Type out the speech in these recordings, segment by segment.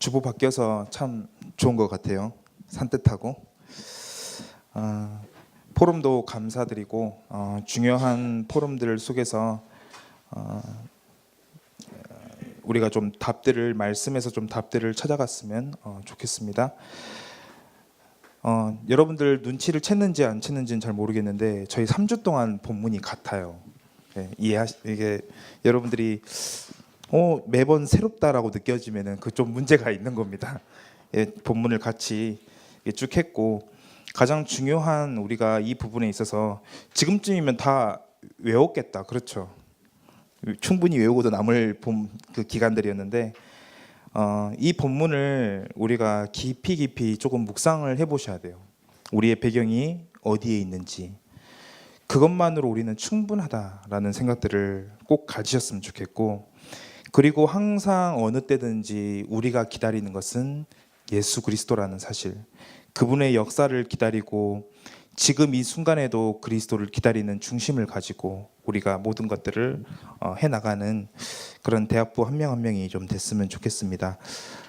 주보 바뀌어서 참 좋은 것 같아요. 산뜻하고 포럼도 감사드리고 중요한 포럼들 속에서 우리가 좀 답들을 말씀에서 좀 답들을 찾아갔으면 좋겠습니다. 여러분들 눈치를 챘는지 안 챘는지는 잘 모르겠는데 저희 3주 동안 본문이 같아요. 네, 이게 여러분들이 매번 새롭다라고 느껴지면은 그 좀 문제가 있는 겁니다. 예, 본문을 같이 쭉 했고 가장 중요한 우리가 이 부분에 있어서 지금쯤이면 다 외웠겠다, 그렇죠? 충분히 외우고도 남을 그 기간들이었는데 이 본문을 우리가 깊이 조금 묵상을 해보셔야 돼요. 우리의 배경이 어디에 있는지 그것만으로 우리는 충분하다라는 생각들을 꼭 가지셨으면 좋겠고, 그리고 항상 어느 때든지 우리가 기다리는 것은 예수 그리스도라는 사실, 그분의 역사를 기다리고 지금 이 순간에도 그리스도를 기다리는 중심을 가지고 우리가 모든 것들을 해나가는 그런 대학부 한 명 한 명이 좀 됐으면 좋겠습니다.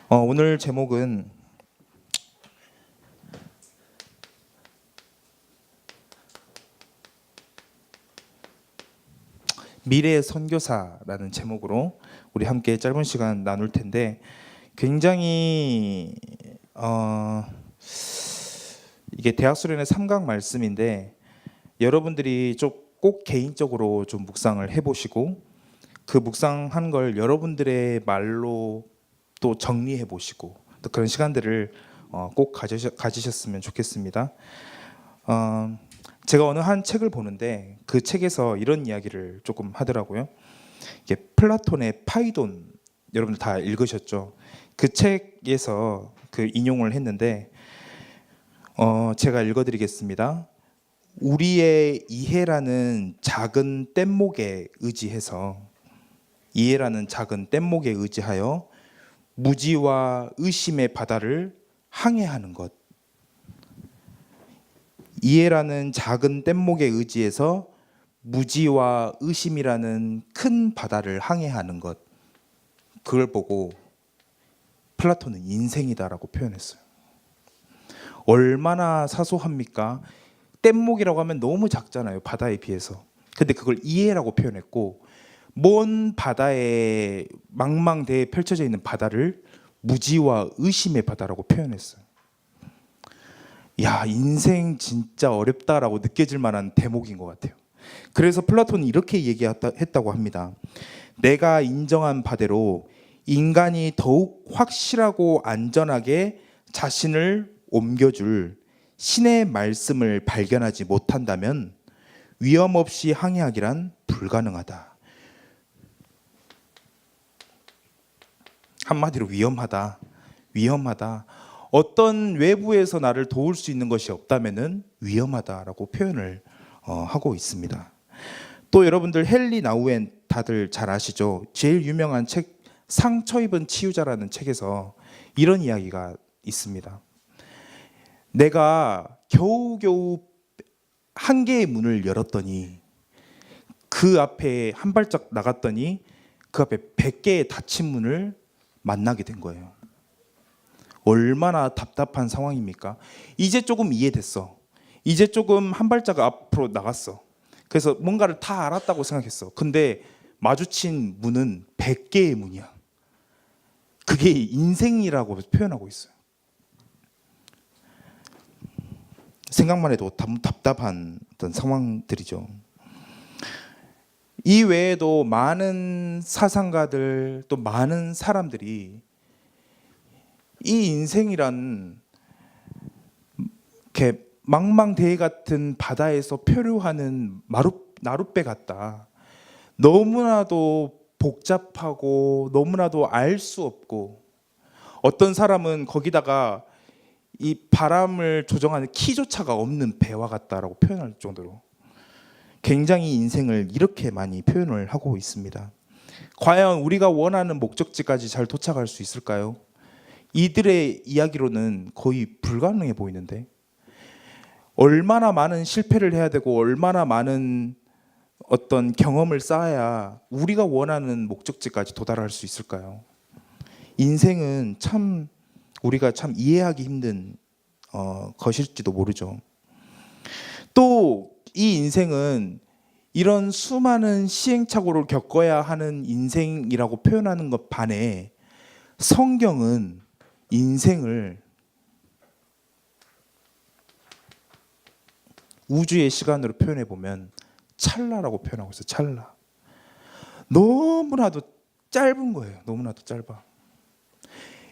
오늘 제목은 미래의 선교사라는 제목으로 우리 함께 짧은 시간 나눌 텐데, 굉장히 이게 대학수련의 3강 말씀인데 여러분들이 좀 꼭 개인적으로 좀 묵상을 해보시고 그 묵상한 걸 여러분들의 말로 또 정리해 보시고 또 그런 시간들을 꼭 가지셨으면 좋겠습니다. 제가 어느 한 책을 보는데 그 책에서 이런 이야기를 조금 하더라고요. 이게 플라톤의 파이돈, 여러분들 다 읽으셨죠? 그 책에서 그 인용을 했는데 제가 읽어드리겠습니다. 우리의 이해라는 작은 뗏목에 의지해서, 이해라는 작은 뗏목에 의지하여 무지와 의심의 바다를 항해하는 것. 이해라는 작은 뗏목에 의지해서 무지와 의심이라는 큰 바다를 항해하는 것. 그걸 보고 플라톤은 인생이다라고 표현했어요. 얼마나 사소합니까? 뗏목이라고 하면 너무 작잖아요, 바다에 비해서. 근데 그걸 이해라고 표현했고, 먼 바다에 망망대해 펼쳐져 있는 바다를 무지와 의심의 바다라고 표현했어요. 야, 인생 진짜 어렵다라고 느껴질 만한 대목인 것 같아요. 그래서 플라톤은 이렇게 얘기했다고 합니다. 내가 인정한 바대로 인간이 더욱 확실하고 안전하게 자신을 옮겨줄 신의 말씀을 발견하지 못한다면 위험 없이 항해하기란 불가능하다. 한마디로 위험하다. 어떤 외부에서 나를 도울 수 있는 것이 없다면은 위험하다라고 표현을 하고 있습니다. 또 여러분들 헨리 나우엔 다들 잘 아시죠? 제일 유명한 책 상처 입은 치유자라는 책에서 이런 이야기가 있습니다. 내가 겨우겨우 한 개의 문을 열었더니 그 앞에 한 발짝 나갔더니 그 앞에 100개의 닫힌 문을 만나게 된 거예요. 얼마나 답답한 상황입니까? 이제 조금 이해됐어. 이제 조금 한 발짝 앞으로 나갔어. 그래서 뭔가를 다 알았다고 생각했어. 근데 마주친 문은 100개의 문이야. 그게 인생이라고 표현하고 있어요. 생각만 해도 답답한 어떤 상황들이죠. 이 외에도 많은 사상가들, 또 많은 사람들이 이 인생이란 이렇게 망망대해 같은 바다에서 표류하는 나룻배 같다. 너무나도 복잡하고 너무나도 알 수 없고, 어떤 사람은 거기다가 이 바람을 조정하는 키조차가 없는 배와 같다라고 표현할 정도로 굉장히 인생을 이렇게 많이 표현을 하고 있습니다. 과연 우리가 원하는 목적지까지 잘 도착할 수 있을까요? 이들의 이야기로는 거의 불가능해 보이는데, 얼마나 많은 실패를 해야 되고 얼마나 많은 어떤 경험을 쌓아야 우리가 원하는 목적지까지 도달할 수 있을까요? 인생은 참 우리가 참 이해하기 힘든 것일지도 모르죠. 또 이 인생은 이런 수많은 시행착오를 겪어야 하는 인생이라고 표현하는 것 반해 성경은 인생을 우주의 시간으로 표현해 보면 찰나라고 표현하고 있어요. 찰나. 너무나도 짧은 거예요. 너무나도 짧아.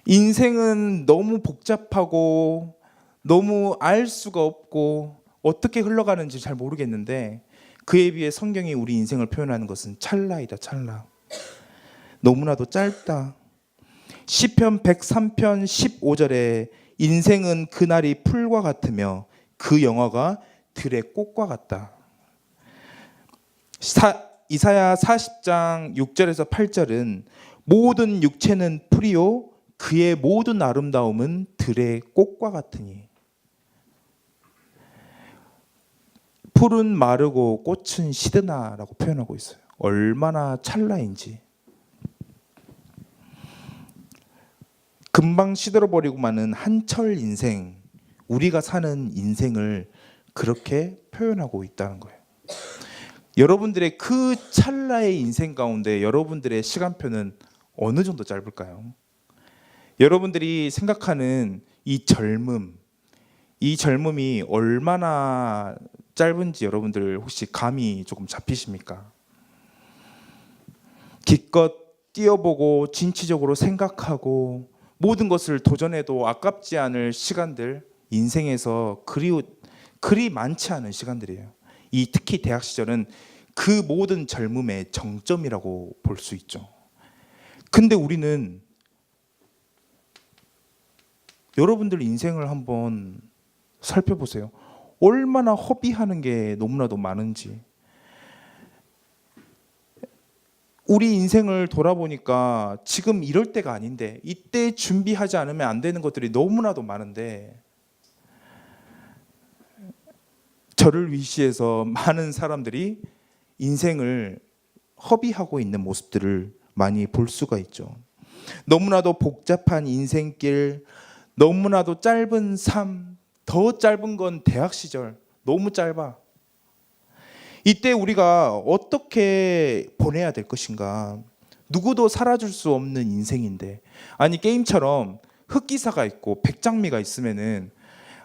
인생은 너무 복잡하고 너무 알 수가 없고 어떻게 흘러가는지 잘 모르겠는데 그에 비해 성경이 우리 인생을 표현하는 것은 찰나이다. 찰나. 너무나도 짧다. 시편 103편 15절에 인생은 그날이 풀과 같으며 그 영화가 들의 꽃과 같다. 이사야 40장 6절에서 8절은 모든 육체는 풀이요 그의 모든 아름다움은 들의 꽃과 같으니. 풀은 마르고 꽃은 시드나라고 표현하고 있어요. 얼마나 찰나인지. 금방 시들어버리고 마는 한철 인생, 우리가 사는 인생을 그렇게 표현하고 있다는 거예요. 여러분들의 그 찰나의 인생 가운데 여러분들의 시간표는 어느 정도 짧을까요? 여러분들이 생각하는 이 젊음이 얼마나 짧은지 여러분들 혹시 감이 조금 잡히십니까? 기껏 뛰어보고 진취적으로 생각하고 모든 것을 도전해도 아깝지 않을 시간들, 인생에서 그리 많지 않은 시간들이에요. 특히 대학 시절은 그 모든 젊음의 정점이라고 볼 수 있죠. 근데 우리는 여러분들 인생을 한번 살펴보세요. 얼마나 허비하는 게 너무나도 많은지. 우리 인생을 돌아보니까 지금 이럴 때가 아닌데 이때 준비하지 않으면 안 되는 것들이 너무나도 많은데 저를 위시해서 많은 사람들이 인생을 허비하고 있는 모습들을 많이 볼 수가 있죠. 너무나도 복잡한 인생길, 너무나도 짧은 삶, 더 짧은 건 대학 시절, 너무 짧아. 이때 우리가 어떻게 보내야 될 것인가? 누구도 살아줄 수 없는 인생인데, 아니 게임처럼 흑기사가 있고 백장미가 있으면은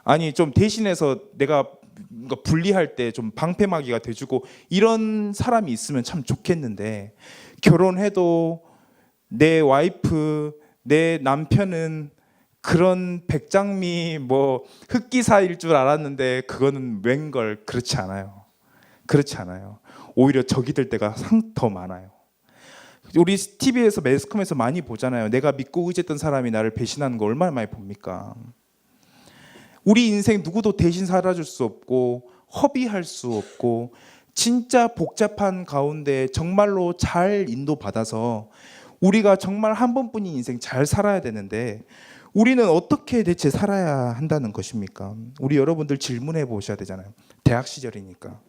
아니 좀 대신해서 내가 분리할 때 좀 방패막이가 돼주고 이런 사람이 있으면 참 좋겠는데, 결혼해도 내 와이프, 내 남편은 그런 백장미 흑기사일 줄 알았는데 그거는 웬걸 그렇지 않아요. 그렇지 않아요. 오히려 적이 될 때가 더 많아요. 우리 TV에서 매스컴에서 많이 보잖아요. 내가 믿고 의지했던 사람이 나를 배신하는 거 얼마나 많이 봅니까? 우리 인생 누구도 대신 살아줄 수 없고 허비할 수 없고 진짜 복잡한 가운데 정말로 잘 인도받아서 우리가 정말 한 번뿐인 인생 잘 살아야 되는데 우리는 어떻게 대체 살아야 한다는 것입니까? 우리 여러분들 질문해 보셔야 되잖아요. 대학 시절이니까.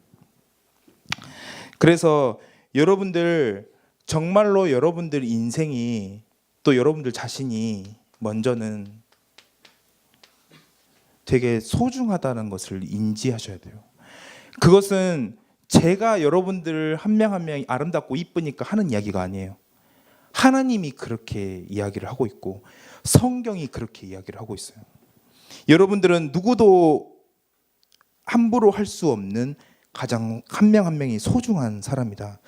그래서 여러분들 정말로 여러분들 인생이 또 여러분들 자신이 먼저는 되게 소중하다는 것을 인지하셔야 돼요. 그것은 제가 여러분들 한 명 한 명이 아름답고 이쁘니까 하는 이야기가 아니에요. 하나님이 그렇게 이야기를 하고 있고 성경이 그렇게 이야기를 하고 있어요. 여러분들은 누구도 함부로 할 수 없는 가장 한 명 한 명이 소중한 사람이다.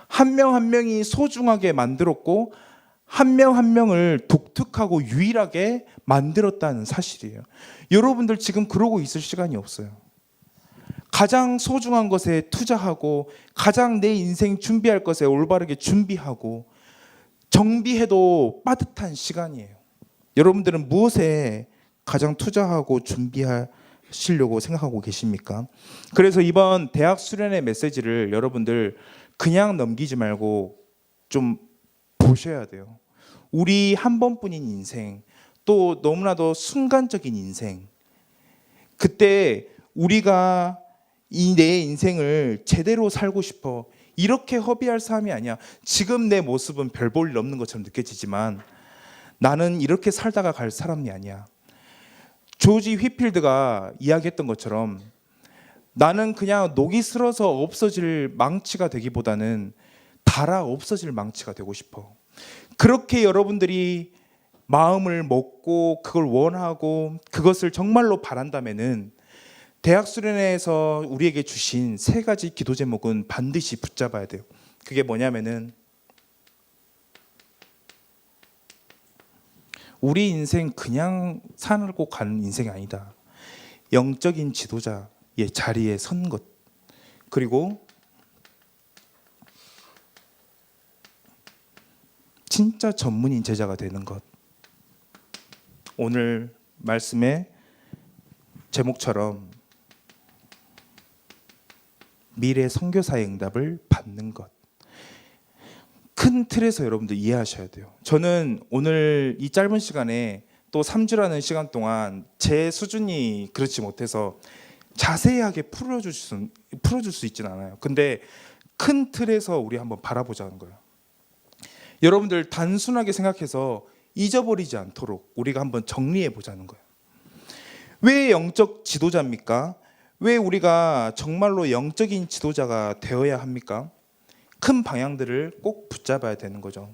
한 명 한 명이 소중하게 만들었고 한 명 한 명을 독특하고 유일하게 만들었다는 사실이에요. 여러분들 지금 그러고 있을 시간이 없어요. 가장 소중한 것에 투자하고 가장 내 인생 준비할 것에 올바르게 준비하고 정비해도 빠듯한 시간이에요. 여러분들은 무엇에 가장 투자하고 준비하시려고 생각하고 계십니까? 그래서 이번 대학 수련회 메시지를 여러분들 그냥 넘기지 말고 좀 보셔야 돼요. 우리 한 번뿐인 인생, 또 너무나도 순간적인 인생, 그때 우리가 내 인생을 제대로 살고 싶어, 이렇게 허비할 삶이 아니야. 지금 내 모습은 별 볼 일 없는 것처럼 느껴지지만 나는 이렇게 살다가 갈 사람이 아니야. 조지 휘필드가 이야기했던 것처럼 나는 그냥 녹이 슬어서 없어질 망치가 되기보다는 닳아 없어질 망치가 되고 싶어. 그렇게 여러분들이 마음을 먹고 그걸 원하고 그것을 정말로 바란다면은 대학 수련회에서 우리에게 주신 세 가지 기도 제목은 반드시 붙잡아야 돼요. 그게 뭐냐면은 우리 인생 그냥 살고 가는 인생이 아니다. 영적인 지도자의 자리에 선 것. 그리고 진짜 전문인 제자가 되는 것. 오늘 말씀의 제목처럼 미래 선교사의 응답을 받는 것. 큰 틀에서 여러분들 이해하셔야 돼요. 저는 오늘 이 짧은 시간에 또 3주라는 시간 동안 제 수준이 그렇지 못해서 자세하게 풀어줄 수 있지는 않아요. 근데 큰 틀에서 우리 한번 바라보자는 거예요. 여러분들 단순하게 생각해서 잊어버리지 않도록 우리가 한번 정리해 보자는 거예요. 왜 영적 지도자입니까? 왜 우리가 정말로 영적인 지도자가 되어야 합니까? 큰 방향들을 꼭 붙잡아야 되는 거죠.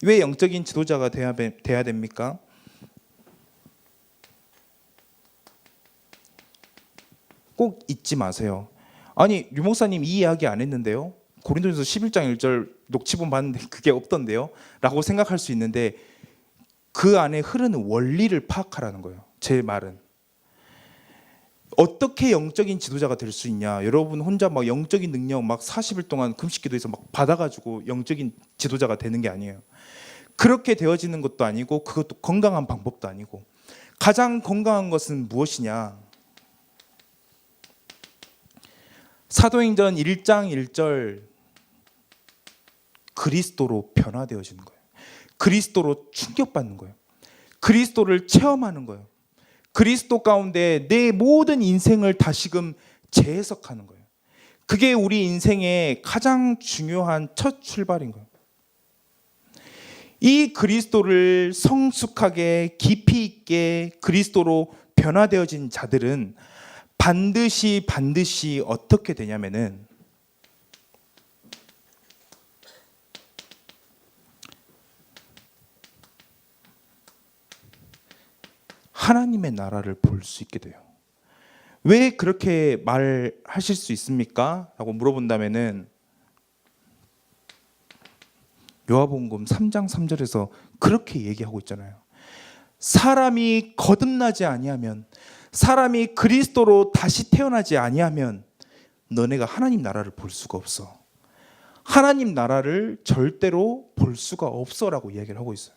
왜 영적인 지도자가 돼야 됩니까? 꼭 잊지 마세요. 아니, 류 목사님 이 이야기 안 했는데요? 고린도전서 11장 1절 녹취본 봤는데 그게 없던데요? 라고 생각할 수 있는데 그 안에 흐르는 원리를 파악하라는 거예요. 제 말은. 어떻게 영적인 지도자가 될 수 있냐? 여러분 혼자 막 영적인 능력 막 40일 동안 금식 기도해서 막 받아가지고 영적인 지도자가 되는 게 아니에요. 그렇게 되어지는 것도 아니고 그것도 건강한 방법도 아니고 가장 건강한 것은 무엇이냐? 사도행전 1장 1절 그리스도로 변화되어지는 거예요. 그리스도로 충격받는 거예요. 그리스도를 체험하는 거예요. 그리스도 가운데 내 모든 인생을 다시금 재해석하는 거예요. 그게 우리 인생의 가장 중요한 첫 출발인 거예요. 이 그리스도를 성숙하게 깊이 있게 그리스도로 변화되어진 자들은 반드시 어떻게 되냐면은 하나님의 나라를 볼 수 있게 돼요. 왜 그렇게 말하실 수 있습니까? 라고 물어본다면은 요한복음 3장 3절에서 그렇게 얘기하고 있잖아요. 사람이 거듭나지 아니하면, 사람이 그리스도로 다시 태어나지 아니하면 너네가 하나님 나라를 볼 수가 없어. 하나님 나라를 절대로 볼 수가 없어라고 이야기를 하고 있어요.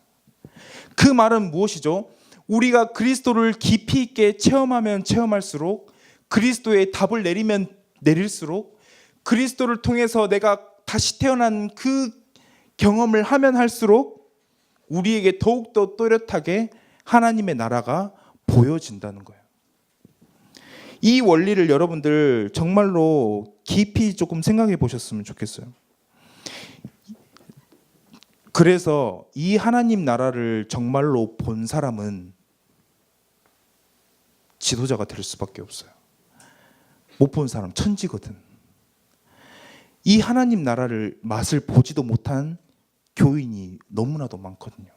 그 말은 무엇이죠? 우리가 그리스도를 깊이 있게 체험하면 체험할수록, 그리스도의 답을 내리면 내릴수록, 그리스도를 통해서 내가 다시 태어난 그 경험을 하면 할수록 우리에게 더욱더 또렷하게 하나님의 나라가 보여진다는 거예요. 이 원리를 여러분들 정말로 깊이 조금 생각해 보셨으면 좋겠어요. 그래서 이 하나님 나라를 정말로 본 사람은 지도자가 될 수밖에 없어요. 못 본 사람 천지거든. 이 하나님 나라를 맛을 보지도 못한 교인이 너무나도 많거든요.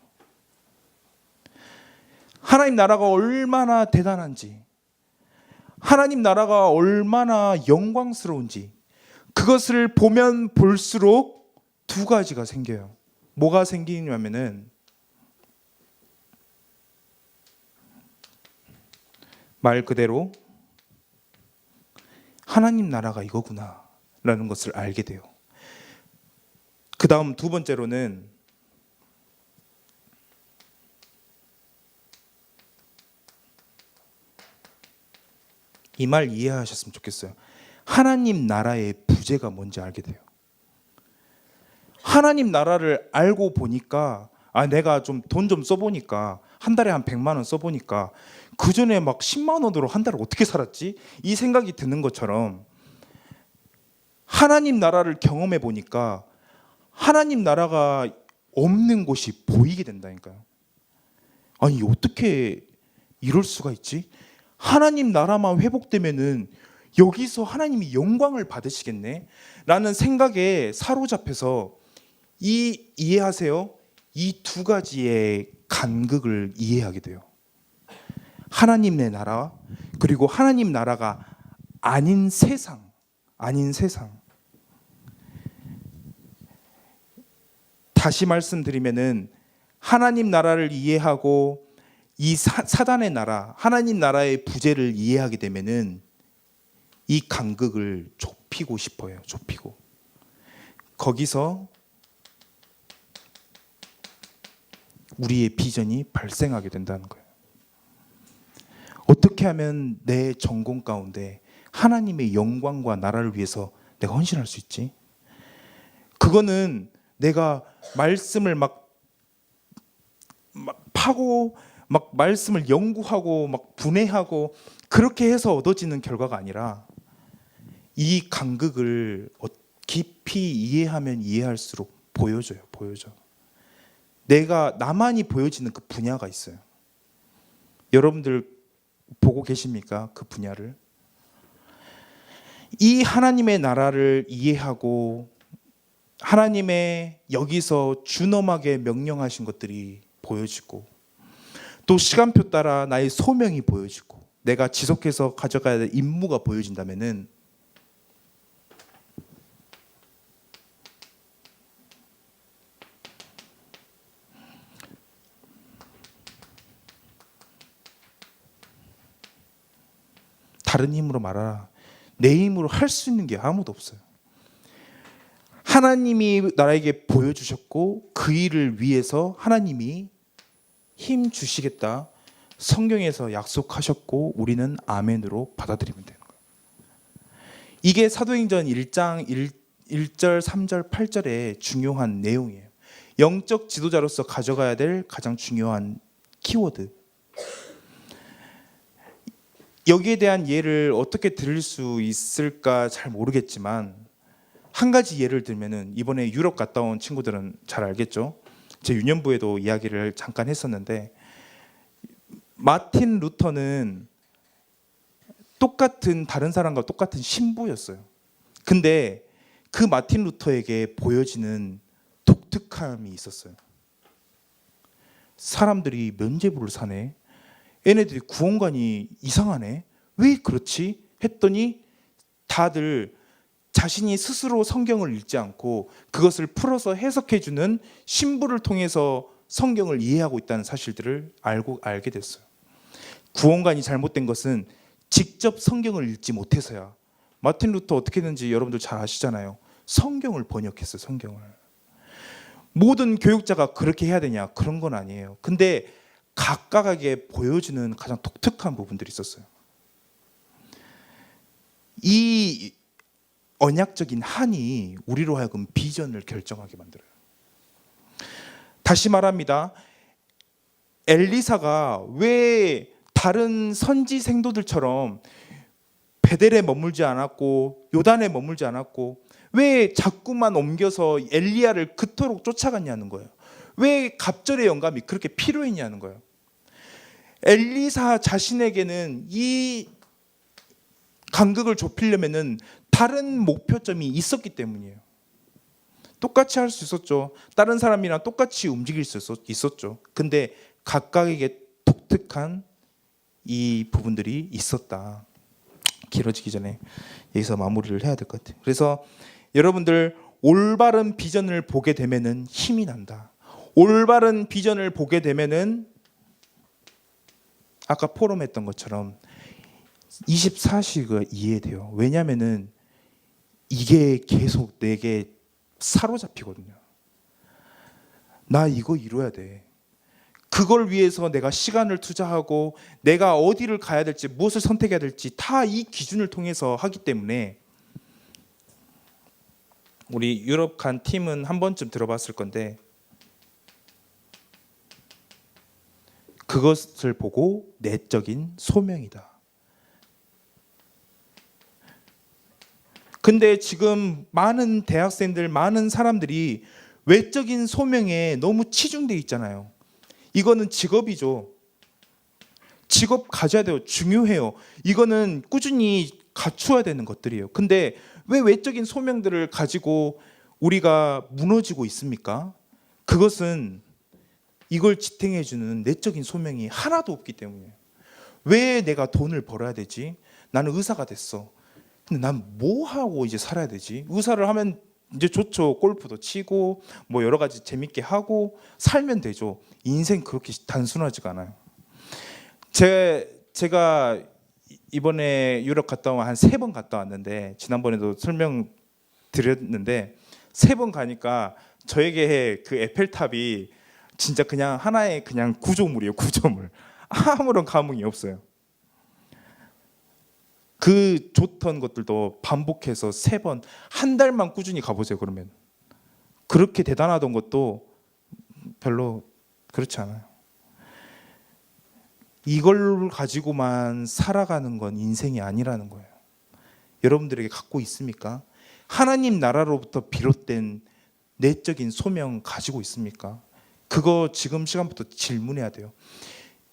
하나님 나라가 얼마나 대단한지, 하나님 나라가 얼마나 영광스러운지 그것을 보면 볼수록 두 가지가 생겨요. 뭐가 생기냐면은 말 그대로 하나님 나라가 이거구나 라는 것을 알게 돼요. 그 다음 두 번째로는 이 말 이해하셨으면 좋겠어요. 하나님 나라의 부재가 뭔지 알게 돼요. 하나님 나라를 알고 보니까 내가 좀 돈 좀 써보니까 한 달에 한 100만 원 써보니까 그 전에 막 10만 원으로 한 달을 어떻게 살았지? 이 생각이 드는 것처럼 하나님 나라를 경험해 보니까 하나님 나라가 없는 곳이 보이게 된다니까요. 아니 어떻게 이럴 수가 있지? 하나님 나라만 회복되면은 여기서 하나님이 영광을 받으시겠네? 라는 생각에 사로잡혀서 이해하세요? 이 두 가지의 간극을 이해하게 돼요. 하나님의 나라 그리고 하나님 나라가 아닌 세상. 다시 말씀드리면은 하나님 나라를 이해하고 이 사단의 나라, 하나님 나라의 부재를 이해하게 되면은 이 간극을 좁히고 싶어요. 좁히고. 거기서 우리의 비전이 발생하게 된다는 거예요. 어떻게 하면 내 전공 가운데 하나님의 영광과 나라를 위해서 내가 헌신할 수 있지? 그거는 내가 말씀을 막 파고 막 말씀을 연구하고 막 분해하고 그렇게 해서 얻어지는 결과가 아니라 이 간극을 깊이 이해하면 이해할수록 보여져. 내가 나만이 보여지는 그 분야가 있어요. 여러분들 보고 계십니까? 그 분야를. 이 하나님의 나라를 이해하고 하나님의 여기서 준엄하게 명령하신 것들이 보여지고 또 시간표 따라 나의 소명이 보여지고 내가 지속해서 가져가야 될 임무가 보여진다면은 다른 힘으로 말하라. 내 힘으로 할 수 있는 게 아무도 없어요. 하나님이 나에게 보여주셨고 그 일을 위해서 하나님이 힘 주시겠다. 성경에서 약속하셨고 우리는 아멘으로 받아들이면 되는 거예요. 이게 사도행전 1장 1절, 3절, 8절의 중요한 내용이에요. 영적 지도자로서 가져가야 될 가장 중요한 키워드. 여기에 대한 예를 어떻게 들을 수 있을까 잘 모르겠지만 한 가지 예를 들면은 이번에 유럽 갔다 온 친구들은 잘 알겠죠. 제 유년부에도 이야기를 잠깐 했었는데 마틴 루터는 다른 사람과 똑같은 신부였어요. 근데 그 마틴 루터에게 보여지는 독특함이 있었어요. 사람들이 면죄부를 사네. 얘네들이 구원관이 이상하네. 왜 그렇지? 했더니 다들 자신이 스스로 성경을 읽지 않고 그것을 풀어서 해석해주는 신부를 통해서 성경을 이해하고 있다는 사실들을 알게 됐어요. 구원관이 잘못된 것은 직접 성경을 읽지 못해서야. 마틴 루터 어떻게 했는지 여러분들 잘 아시잖아요. 성경을 번역했어요. 성경을. 모든 교육자가 그렇게 해야 되냐? 그런 건 아니에요. 근데 각각에게 보여주는 가장 독특한 부분들이 있었어요. 이 언약적인 한이 우리로 하여금 비전을 결정하게 만들어요. 다시 말합니다. 엘리사가 왜 다른 선지 생도들처럼 베델에 머물지 않았고 요단에 머물지 않았고 왜 자꾸만 옮겨서 엘리야를 그토록 쫓아갔냐는 거예요. 왜 갑절의 영감이 그렇게 필요했냐는 거예요. 엘리사 자신에게는 이 간극을 좁히려면은 다른 목표점이 있었기 때문이에요. 똑같이 할 수 있었죠. 다른 사람이랑 똑같이 움직일 수 있었죠. 근데 각각에게 독특한 이 부분들이 있었다. 길어지기 전에 여기서 마무리를 해야 될 것 같아요. 그래서 여러분들 올바른 비전을 보게 되면은 힘이 난다. 올바른 비전을 보게 되면은 아까 포럼했던 것처럼 24시가 이해돼요. 왜냐면은 이게 계속 내게 사로잡히거든요. 나 이거 이뤄야 돼. 그걸 위해서 내가 시간을 투자하고 내가 어디를 가야 될지 무엇을 선택해야 될지 다 이 기준을 통해서 하기 때문에 우리 유럽 간 팀은 한 번쯤 들어봤을 건데 그것을 보고 내적인 소명이다. 근데 지금 많은 대학생들, 많은 사람들이 외적인 소명에 너무 치중되어 있잖아요. 이거는 직업이죠. 직업 가져야 돼요. 중요해요. 이거는 꾸준히 갖추어야 되는 것들이에요. 근데 왜 외적인 소명들을 가지고 우리가 무너지고 있습니까? 그것은 이걸 지탱해주는 내적인 소명이 하나도 없기 때문이에요. 왜 내가 돈을 벌어야 되지? 나는 의사가 됐어. 근데 난 뭐 하고 이제 살아야 되지? 의사를 하면 이제 좋죠. 골프도 치고 뭐 여러 가지 재밌게 하고 살면 되죠. 인생 그렇게 단순하지가 않아요. 제가 이번에 유럽 갔다 오면 한 3번 갔다 왔는데, 지난번에도 설명드렸는데 3번 가니까 저에게 그 에펠탑이 진짜 그냥 하나의 그냥 구조물이에요. 구조물. 아무런 감흥이 없어요. 그 좋던 것들도 반복해서 3번, 한 달만 꾸준히 가보세요. 그러면 그렇게 대단하던 것도 별로 그렇지 않아요. 이걸 가지고만 살아가는 건 인생이 아니라는 거예요. 여러분들에게 갖고 있습니까? 하나님 나라로부터 비롯된 내적인 소명 가지고 있습니까? 그거 지금 시간부터 질문해야 돼요.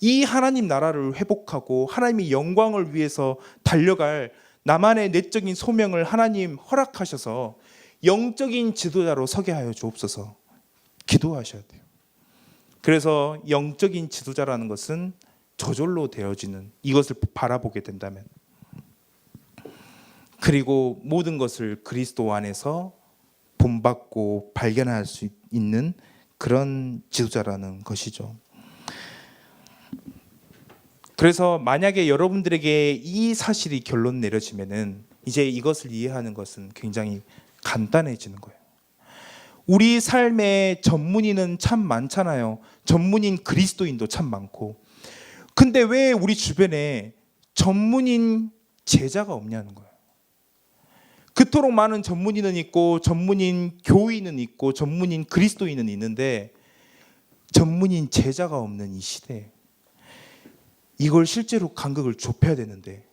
이 하나님 나라를 회복하고 하나님의 영광을 위해서 달려갈 나만의 내적인 소명을 하나님 허락하셔서 영적인 지도자로 서게 하여 주옵소서. 기도하셔야 돼요. 그래서 영적인 지도자라는 것은 저절로 되어지는, 이것을 바라보게 된다면, 그리고 모든 것을 그리스도 안에서 본받고 발견할 수 있는 그런 지도자라는 것이죠. 그래서 만약에 여러분들에게 이 사실이 결론 내려지면은 이제 이것을 이해하는 것은 굉장히 간단해지는 거예요. 우리 삶의 전문인은 참 많잖아요. 전문인 그리스도인도 참 많고. 근데 왜 우리 주변에 전문인 제자가 없냐는 거예요. 그토록 많은 전문인은 있고 전문인 교인은 있고 전문인 그리스도인은 있는데 전문인 제자가 없는 이 시대에 이걸 실제로 간극을 좁혀야 되는데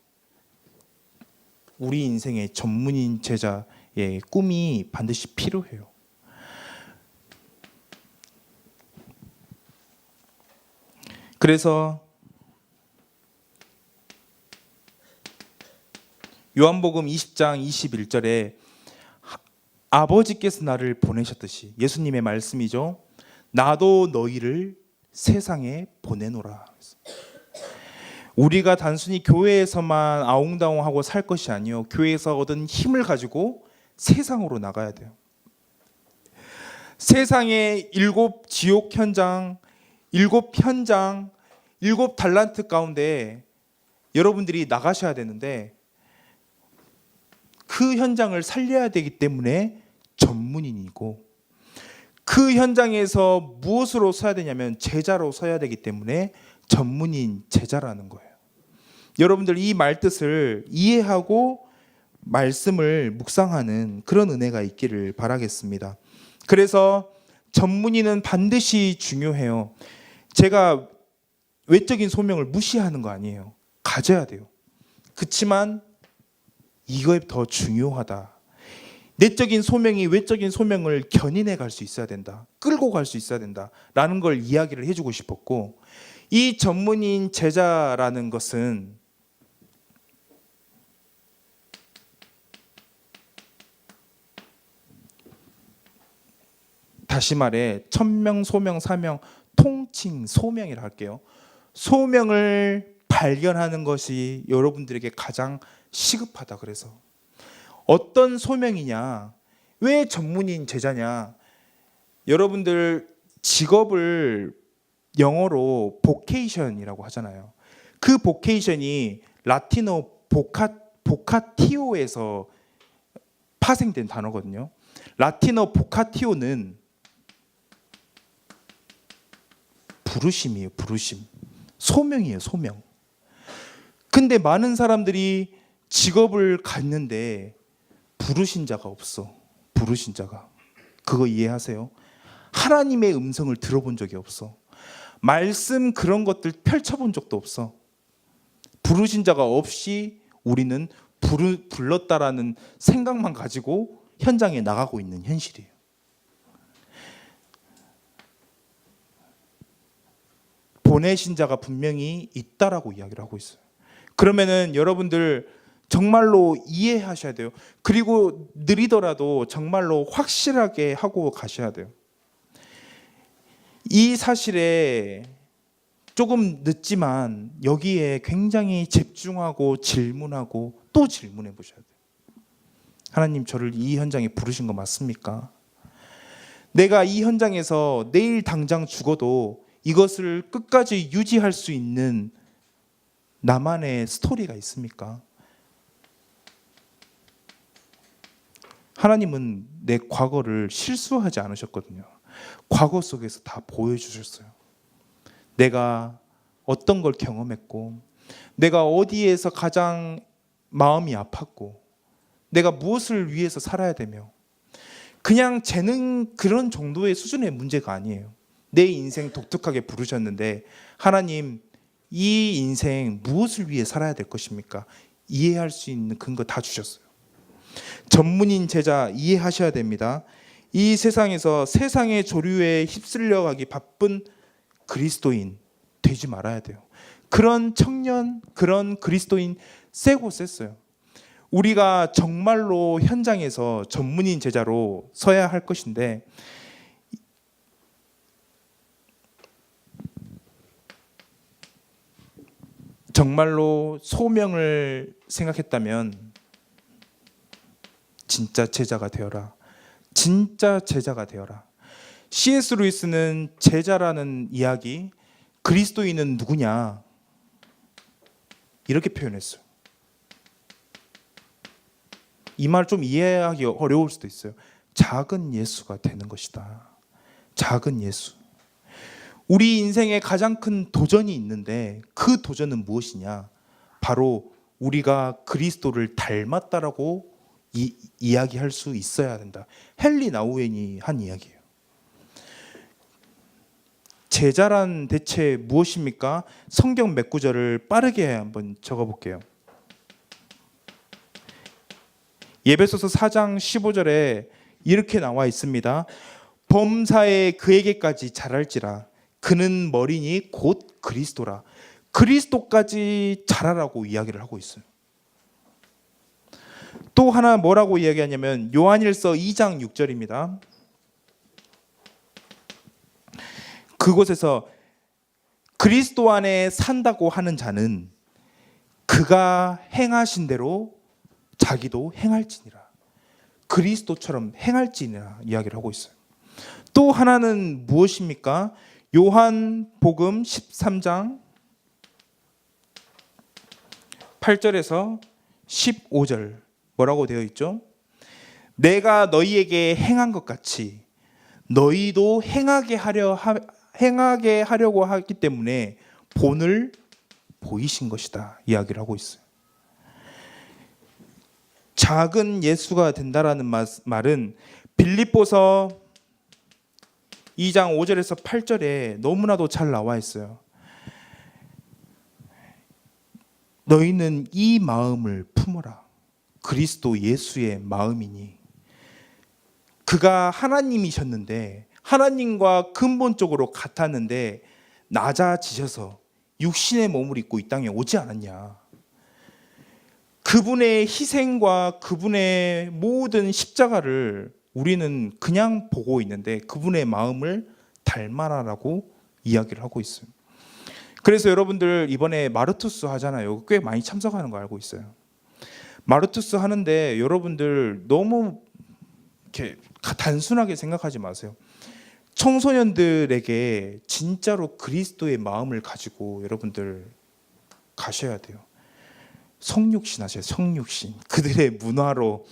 우리 인생의 전문인 제자의 꿈이 반드시 필요해요. 그래서 요한복음 20장 21절에 아버지께서 나를 보내셨듯이, 예수님의 말씀이죠. 나도 너희를 세상에 보내노라. 우리가 단순히 교회에서만 아웅다웅하고 살 것이 아니요, 교회에서 얻은 힘을 가지고 세상으로 나가야 돼요. 세상의 7 지옥 현장, 7 현장, 7 달란트 가운데 여러분들이 나가셔야 되는데 그 현장을 살려야 되기 때문에 전문인이고, 그 현장에서 무엇으로 서야 되냐면 제자로 서야 되기 때문에 전문인 제자라는 거예요. 여러분들 이 말뜻을 이해하고 말씀을 묵상하는 그런 은혜가 있기를 바라겠습니다. 그래서 전문인은 반드시 중요해요. 제가 외적인 소명을 무시하는 거 아니에요. 가져야 돼요. 그렇지만 이거에 더 중요하다. 내적인 소명이 외적인 소명을 견인해 갈 수 있어야 된다. 끌고 갈 수 있어야 된다. 라는 걸 이야기를 해주고 싶었고, 이 전문인 제자라는 것은 다시 말해 천명, 소명, 사명, 통칭 소명이라 할게요. 소명을 발견하는 것이 여러분들에게 가장 시급하다. 그래서 어떤 소명이냐, 왜 전문인 제자냐, 여러분들 직업을 영어로 보케이션이라고 하잖아요. 그 보케이션이 라틴어 보카티오에서 파생된 단어거든요. 라틴어 보카티오는 부르심이에요. 부르심. 소명이에요. 소명. 근데 많은 사람들이 직업을 갖는데 부르신 자가 없어. 부르신 자가. 그거 이해하세요? 하나님의 음성을 들어본 적이 없어. 말씀 그런 것들 펼쳐본 적도 없어. 부르신 자가 없이 우리는 불렀다라는 생각만 가지고 현장에 나가고 있는 현실이에요. 보내신 자가 분명히 있다라고 이야기를 하고 있어요. 그러면은 여러분들 정말로 이해하셔야 돼요. 그리고 느리더라도 정말로 확실하게 하고 가셔야 돼요. 이 사실에 조금 늦지만 여기에 굉장히 집중하고 질문하고 또 질문해 보셔야 돼요. 하나님, 저를 이 현장에 부르신 거 맞습니까? 내가 이 현장에서 내일 당장 죽어도 이것을 끝까지 유지할 수 있는 나만의 스토리가 있습니까? 하나님은 내 과거를 실수하지 않으셨거든요. 과거 속에서 다 보여주셨어요. 내가 어떤 걸 경험했고, 내가 어디에서 가장 마음이 아팠고, 내가 무엇을 위해서 살아야 되며, 그냥 재능 그런 정도의 수준의 문제가 아니에요. 내 인생 독특하게 부르셨는데, 하나님, 이 인생 무엇을 위해 살아야 될 것입니까? 이해할 수 있는 근거 다 주셨어요. 전문인 제자 이해하셔야 됩니다. 이 세상에서 세상의 조류에 휩쓸려 가기 바쁜 그리스도인 되지 말아야 돼요. 그런 청년, 그런 그리스도인 세고 셌어요. 우리가 정말로 현장에서 전문인 제자로 서야 할 것인데, 정말로 소명을 생각했다면 진짜 제자가 되어라. 진짜 제자가 되어라. C.S. 루이스는 제자라는 이야기, 그리스도인은 누구냐, 이렇게 표현했어요. 이 말 좀 이해하기 어려울 수도 있어요. 작은 예수가 되는 것이다. 작은 예수. 우리 인생에 가장 큰 도전이 있는데 그 도전은 무엇이냐? 바로 우리가 그리스도를 닮았다라고 이야기할 수 있어야 된다. 헨리 나우엔이 한 이야기예요. 제자란 대체 무엇입니까? 성경 몇 구절을 빠르게 한번 적어볼게요. 에베소서 4장 15절에 이렇게 나와 있습니다. 범사에 그에게까지 자랄지라. 그는 머리니 곧 그리스도라. 그리스도까지 자라라고 이야기를 하고 있어요. 또 하나 뭐라고 이야기하냐면 요한일서 2장 6절입니다. 그곳에서 그리스도 안에 산다고 하는 자는 그가 행하신 대로 자기도 행할지니라. 그리스도처럼 행할지니라 이야기를 하고 있어요. 또 하나는 무엇입니까? 요한복음 13장 8절에서 15절 뭐라고 되어 있죠? 내가 너희에게 행한 것 같이 너희도 행하게 하려고 하기 때문에 본을 보이신 것이다 이야기를 하고 있어요. 작은 예수가 된다라는 말은 빌립보서 2장 5절에서 8절에 너무나도 잘 나와 있어요. 너희는 이 마음을 품어라. 그리스도 예수의 마음이니. 그가 하나님이셨는데 하나님과 근본적으로 같았는데 낮아지셔서 육신의 몸을 입고 이 땅에 오지 않았냐. 그분의 희생과 그분의 모든 십자가를 우리는 그냥 보고 있는데 그분의 마음을 닮아라라고 이야기를 하고 있어요. 그래서 여러분들 이번에 마르투스 하잖아요. 꽤 많이 참석하는 거 알고 있어요. 마르투스 하는데 여러분들 너무 이렇게 단순하게 생각하지 마세요. 청소년들에게 진짜로 그리스도의 마음을 가지고 여러분들 가셔야 돼요. 성육신 하세요. 성육신. 그들의 문화로,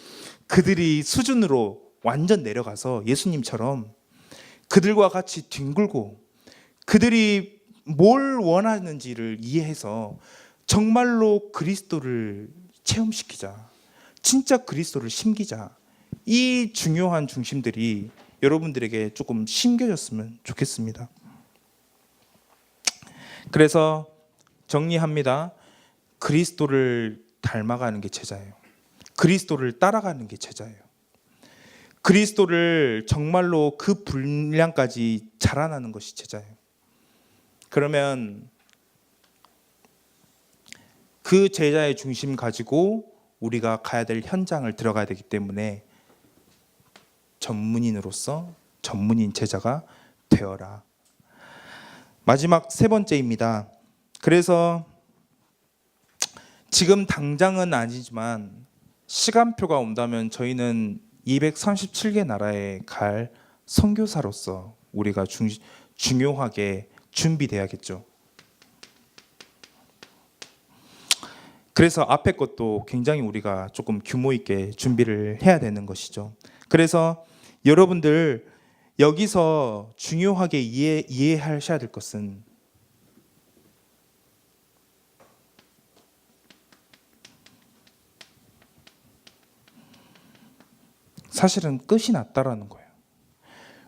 그들이 수준으로 완전 내려가서 예수님처럼 그들과 같이 뒹굴고 그들이 뭘 원하는지를 이해해서 정말로 그리스도를 체험시키자. 진짜 그리스도를 심기자. 이 중요한 중심들이 여러분들에게 조금 심겨졌으면 좋겠습니다. 그래서 정리합니다. 그리스도를 닮아가는 게 제자예요. 그리스도를 따라가는 게 제자예요. 그리스도를 정말로 그 분량까지 자라나는 것이 제자예요. 그러면 그 제자의 중심 가지고 우리가 가야 될 현장을 들어가야 되기 때문에 전문인으로서 전문인 제자가 되어라. 마지막 세 번째입니다. 그래서 지금 당장은 아니지만 시간표가 온다면 저희는 237개 나라에 갈 선교사로서 우리가 중요하게 준비돼야겠죠. 그래서 앞에 것도 굉장히 우리가 조금 규모 있게 준비를 해야 되는 것이죠. 그래서 여러분들 여기서 중요하게 이해하셔야 될 것은 사실은 끝이 났다라는 거예요.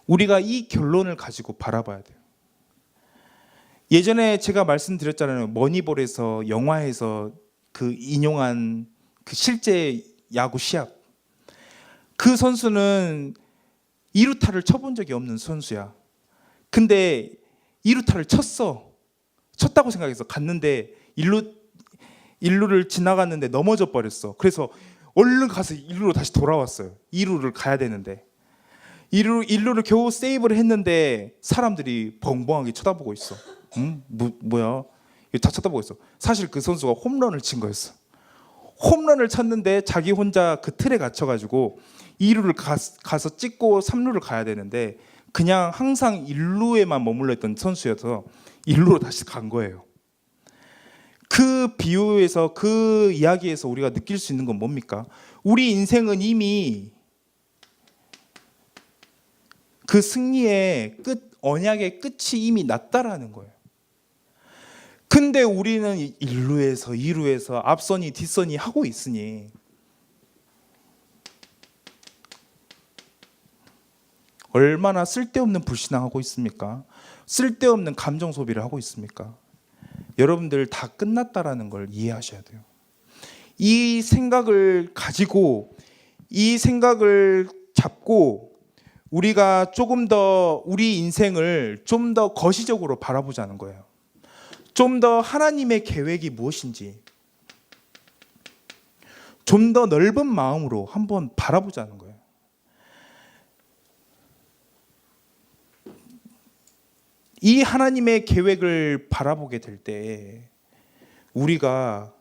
우리가 이 결론을 가지고 바라봐야 돼요. 예전에 제가 말씀드렸잖아요. 머니볼에서 영화에서 그 인용한 그 실제 야구 시합. 그 선수는 2루타를 쳐본 적이 없는 선수야. 근데 2루타를 쳤다고 생각해서 갔는데 1루를 지나갔는데 넘어져 버렸어. 그래서 얼른 가서 1루로 다시 돌아왔어요. 2루를 가야 되는데 1루를 겨우 세이브를 했는데 사람들이 벙벙하게 쳐다보고 있어. 뭐야? 다 쳐다보고 있어. 사실 그 선수가 홈런을 친 거였어. 홈런을 쳤는데 자기 혼자 그 틀에 갇혀가지고 2루를 가서 찍고 3루를 가야 되는데 그냥 항상 1루에만 머물러 있던 선수여서 1루로 다시 간 거예요. 그 비유에서 그 이야기에서 우리가 느낄 수 있는 건 뭡니까? 우리 인생은 이미 그 승리의 끝, 언약의 끝이 이미 났다라는 거예요. 근데 우리는 1루에서 2루에서 앞선이 뒷선이 하고 있으니 얼마나 쓸데없는 불신앙하고 있습니까? 쓸데없는 감정 소비를 하고 있습니까? 여러분들 다 끝났다라는 걸 이해하셔야 돼요. 이 생각을 가지고 이 생각을 잡고 우리가 조금 더 우리 인생을 좀 더 거시적으로 바라보자는 거예요. 좀 더 하나님의 계획이 무엇인지 좀 더 넓은 마음으로 한번 바라보자는 거예요. 이 하나님의 계획을 바라보게 될 때 우리가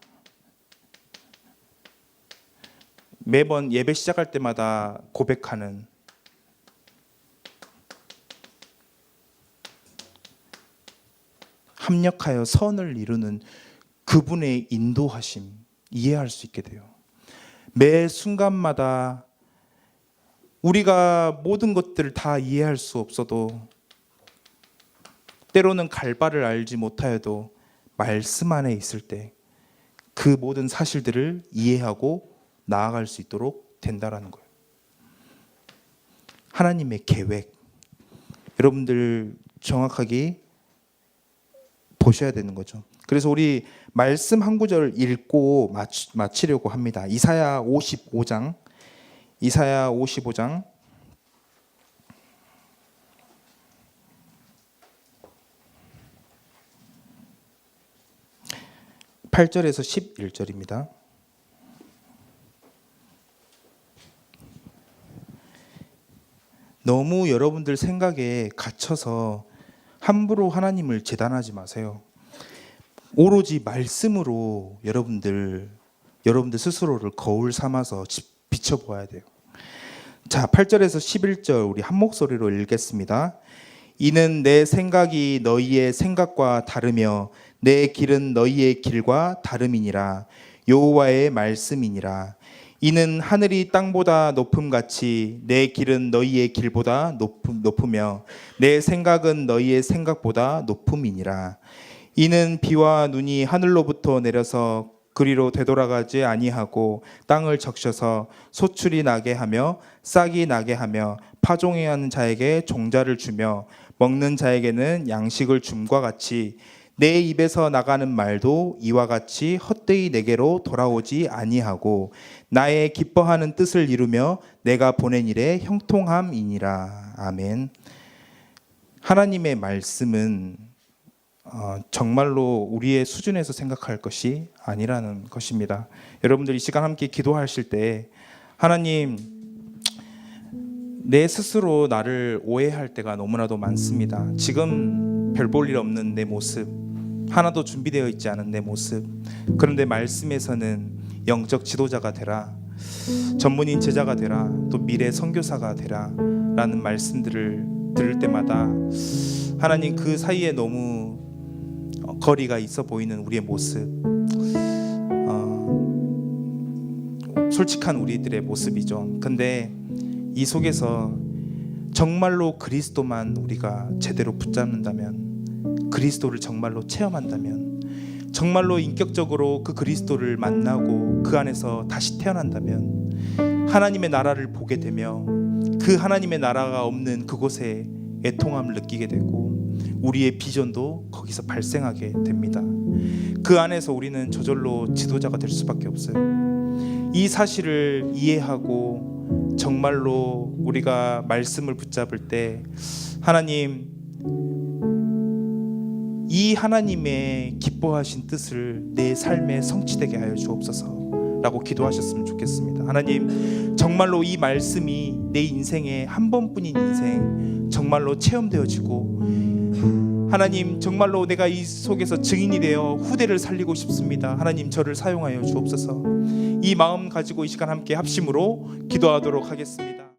매번 예배 시작할 때마다 고백하는 합력하여 선을 이루는 그분의 인도하심 이해할 수 있게 돼요. 매 순간마다 우리가 모든 것들을 다 이해할 수 없어도 때로는 갈 바를 알지 못하여도 말씀 안에 있을 때 그 모든 사실들을 이해하고 나아갈 수 있도록 된다라는 거예요. 하나님의 계획 여러분들 정확하게 보셔야 되는 거죠. 그래서 우리 말씀 한 구절 읽고 마치려고 합니다. 이사야 55장 8절에서 11절입니다. 너무 여러분들 생각에 갇혀서 함부로 하나님을 제단하지 마세요. 오로지 말씀으로 여러분들 스스로를 거울 삼아서 비춰보아야 돼요. 자, 8절에서 11절 우리 한 목소리로 읽겠습니다. 이는 내 생각이 너희의 생각과 다르며 내 길은 너희의 길과 다름이니라. 여호와의 말씀이니라. 이는 하늘이 땅보다 높음같이 내 길은 너희의 길보다 높으며 내 생각은 너희의 생각보다 높음이니라. 이는 비와 눈이 하늘로부터 내려서 그리로 되돌아가지 아니하고 땅을 적셔서 소출이 나게 하며 싹이 나게 하며 파종해야 하는 자에게 종자를 주며 먹는 자에게는 양식을 줌과 같이 내 입에서 나가는 말도 이와 같이 헛되이 내게로 돌아오지 아니하고 나의 기뻐하는 뜻을 이루며 내가 보낸 일에 형통함이니라. 아멘. 하나님의 말씀은 정말로 우리의 수준에서 생각할 것이 아니라는 것입니다. 여러분들이 이 시간 함께 기도하실 때 하나님, 내 스스로 나를 오해할 때가 너무나도 많습니다. 지금 별 볼 일 없는 내 모습, 하나도 준비되어 있지 않은 내 모습, 그런데 말씀에서는 영적 지도자가 되라, 전문인 제자가 되라, 또 미래 선교사가 되라 라는 말씀들을 들을 때마다 하나님, 그 사이에 너무 거리가 있어 보이는 우리의 모습, 솔직한 우리들의 모습이죠. 근데 이 속에서 정말로 그리스도만 우리가 제대로 붙잡는다면, 그리스도를 정말로 체험한다면, 정말로 인격적으로 그 그리스도를 만나고 그 안에서 다시 태어난다면 하나님의 나라를 보게 되며 그 하나님의 나라가 없는 그곳에 애통함을 느끼게 되고 우리의 비전도 거기서 발생하게 됩니다. 그 안에서 우리는 저절로 지도자가 될 수밖에 없어요. 이 사실을 이해하고 정말로 우리가 말씀을 붙잡을 때 하나님, 이 하나님의 기뻐하신 뜻을 내 삶에 성취되게 하여 주옵소서 라고 기도하셨으면 좋겠습니다. 하나님, 정말로 이 말씀이 내 인생의 한 번뿐인 인생 정말로 체험되어지고, 하나님, 정말로 내가 이 속에서 증인이 되어 후대를 살리고 싶습니다. 하나님, 저를 사용하여 주옵소서. 이 마음 가지고 이 시간 함께 합심으로 기도하도록 하겠습니다.